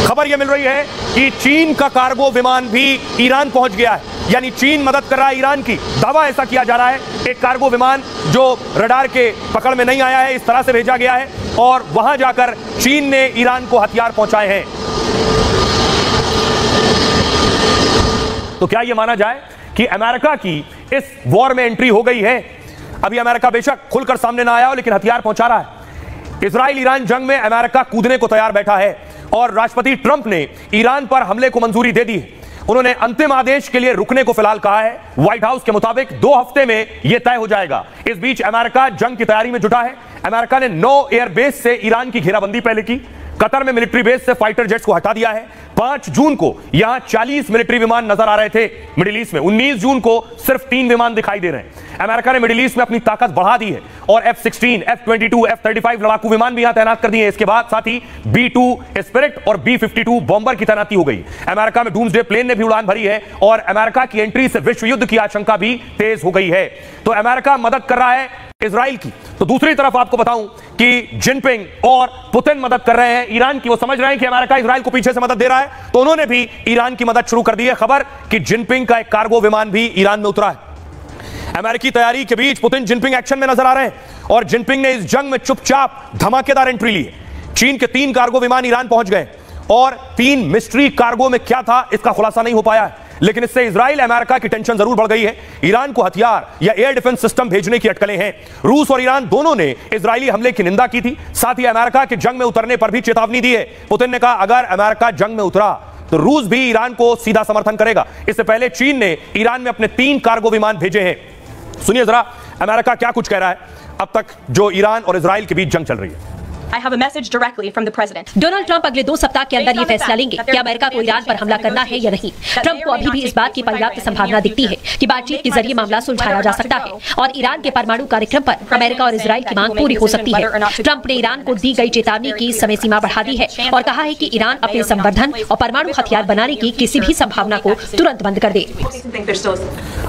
खबर यह मिल रही है कि चीन का कार्गो विमान भी ईरान पहुंच गया है, यानी चीन मदद कर रहा है ईरान की। दावा ऐसा किया जा रहा है एक कार्गो विमान जो रडार के पकड़ में नहीं आया है, इस तरह से भेजा गया है और वहां जाकर चीन ने ईरान को हथियार पहुंचाए हैं। तो क्या यह माना जाए कि अमेरिका की इस वॉर में एंट्री हो गई है? अभी अमेरिका बेशक खुलकर सामने ना आया हो, लेकिन हथियार पहुंचा रहा है। इजराइल ईरान जंग में अमेरिका कूदने को तैयार बैठा है और राष्ट्रपति ट्रंप ने ईरान पर हमले को मंजूरी दे दी है। उन्होंने अंतिम आदेश के लिए रुकने को फिलहाल कहा है। व्हाइट हाउस के मुताबिक 2 हफ्ते में यह तय हो जाएगा। इस बीच अमेरिका जंग की तैयारी में जुटा है। अमेरिका ने 9 एयरबेस से ईरान की घेराबंदी पहले की। कतर में मिलिट्री बेस से फाइटर जेट्स को हटा दिया है। 5 जून को यहां 40 मिलिट्री विमान नजर आ रहे थे मिडिल ईस्ट में। 19 जून को सिर्फ 3 विमान दिखाई दे रहे हैं। अमेरिका ने मिडिल ईस्ट में अपनी ताकत बढ़ा दी है और F-16, F-22, F-35 लड़ाकू विमान भी यहां तैनात कर दिए हैं। इसके बाद साथ ही B-2 स्पिरिट और B-52 बॉम्बर की तैनाती हो गई। अमेरिका में डूम्सडे प्लेन ने भी उड़ान भरी है और अमेरिका की एंट्री से विश्व युद्ध की आशंका भी तेज हो गई है। तो अमेरिका मदद कर रहा है इजराइल की, तो दूसरी तरफ आपको बताऊं कि जिनपिंग और पुतिन मदद कर रहे हैं ईरान की। वो समझ रहे हैं कि अमेरिका इजराइल को पीछे से मदद दे रहा है, तो उन्होंने भी ईरान की मदद शुरू कर दी है। खबर कि जिनपिंग का एक कार्गो विमान भी ईरान में उतरा है। अमेरिकी तैयारी के बीच पुतिन जिनपिंग एक्शन में नजर आ रहे हैं और जिनपिंग ने इस जंग में चुपचाप धमाकेदार एंट्री ली है। चीन के 3 कार्गो विमान ईरान पहुंच गए और 3 मिस्ट्री कार्गो में क्या था इसका खुलासा नहीं हो पाया है, लेकिन इससे इजराइल अमेरिका की टेंशन जरूर बढ़ गई है। ईरान को हथियार या एयर डिफेंस सिस्टम भेजने की अटकलें हैं। रूस और ईरान दोनों ने इजरायली हमले की निंदा की थी, साथ ही अमेरिका के जंग में उतरने पर भी चेतावनी दी है। पुतिन ने कहा अगर अमेरिका जंग में उतरा तो रूस भी ईरान को सीधा समर्थन करेगा। इससे पहले चीन ने ईरान में अपने 3 कार्गो विमान भेजे हैं। सुनिए जरा अमेरिका क्या कुछ कह रहा है अब तक जो ईरान और इजराइल के बीच जंग चल रही है। I have a message directly from the president. Donald Trump अगले 2 सप्ताह के अंदर ये फैसला लेंगे कि अमेरिका को ईरान पर हमला करना है या नहीं। ट्रंप को अभी भी इस बात की पर्याप्त संभावना दिखती है कि बातचीत के जरिए मामला सुलझाया जा सकता है और ईरान के परमाणु कार्यक्रम पर अमेरिका और इजराइल की मांग पूरी हो सकती है। ट्रंप ने ईरान को दी गई चेतावनी की समय सीमा बढ़ा दी है और कहा है कि ईरान अपने संवर्धन और परमाणु हथियार बनाने की किसी भी संभावना को तुरंत बंद कर दे।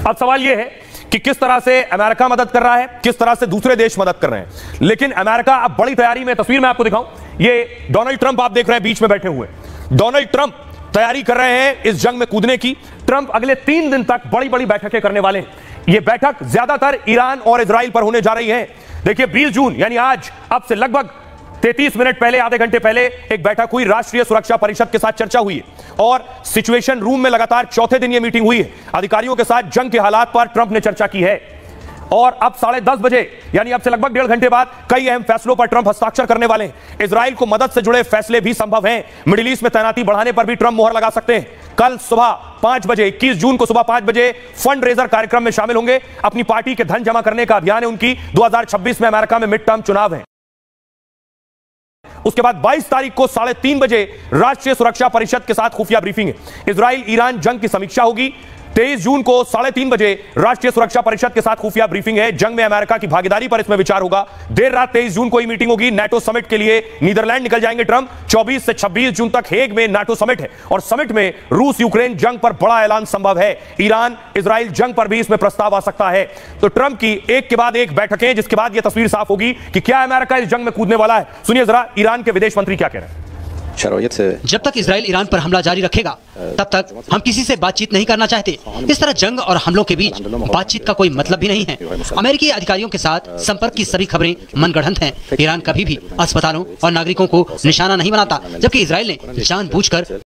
अब सवाल यह है कि किस तरह से अमेरिका मदद कर रहा है, किस तरह से दूसरे देश मदद कर रहे हैं। लेकिन अमेरिका अब बड़ी तैयारी में, तस्वीर में आपको दिखाऊं, ये डोनाल्ड ट्रंप आप देख रहे हैं बीच में बैठे हुए। डोनाल्ड ट्रंप तैयारी कर रहे हैं इस जंग में कूदने की। ट्रंप अगले 3 दिन तक बड़ी बड़ी बैठकें करने वाले हैं। ये बैठक ज्यादातर ईरान और इजराइल पर होने जा रही है। देखिए 20 जून यानी आज, अब से लगभग 33 मिनट पहले, आधे घंटे पहले एक बैठक हुई, राष्ट्रीय सुरक्षा परिषद के साथ चर्चा हुई है और सिचुएशन रूम में लगातार 4थे दिन यह मीटिंग हुई है। अधिकारियों के साथ जंग के हालात पर ट्रंप ने चर्चा की है और अब 10:30 बजे यानी अब से लगभग 1.5 घंटे बाद कई अहम फैसलों पर ट्रंप हस्ताक्षर करने वाले हैं। इजराइल को मदद से जुड़े फैसले भी संभव हैं। मिडिल ईस्ट में तैनाती बढ़ाने पर भी ट्रंप मोहर लगा सकते हैं। कल सुबह 5 बजे 21 जून को सुबह 5 बजे फंड रेजर कार्यक्रम में शामिल होंगे। अपनी पार्टी के धन जमा करने का अभियान है उनकी। 2026 में अमेरिका में मिड टर्म चुनाव है। उसके बाद 22 तारीख को 3:30 बजे राष्ट्रीय सुरक्षा परिषद के साथ खुफिया ब्रीफिंग है। इजराइल ईरान जंग की समीक्षा होगी। 23 जून को 3:30 बजे राष्ट्रीय सुरक्षा परिषद के साथ खुफिया ब्रीफिंग है। जंग में अमेरिका की भागीदारी पर इसमें विचार होगा। देर रात 23 जून को ही मीटिंग होगी। नाटो समिट के लिए नीदरलैंड निकल जाएंगे ट्रंप। 24 से 26 जून तक हेग में नाटो समिट है और समिट में रूस यूक्रेन जंग पर बड़ा ऐलान संभव है। ईरान इजराइल जंग पर भी इसमें प्रस्ताव आ सकता है। तो ट्रंप की एक के बाद एक बैठकें, जिसके बाद यह तस्वीर साफ होगी कि क्या अमेरिका इस जंग में कूदने वाला है। सुनिए जरा ईरान के विदेश मंत्री क्या कह रहे हैं। जब तक इजराइल ईरान पर हमला जारी रखेगा तब तक हम किसी से बातचीत नहीं करना चाहते। इस तरह जंग और हमलों के बीच बातचीत का कोई मतलब भी नहीं है। अमेरिकी अधिकारियों के साथ संपर्क की सभी खबरें मनगढ़ंत हैं। ईरान कभी भी अस्पतालों और नागरिकों को निशाना नहीं बनाता, जबकि इजराइल ने जानबूझकर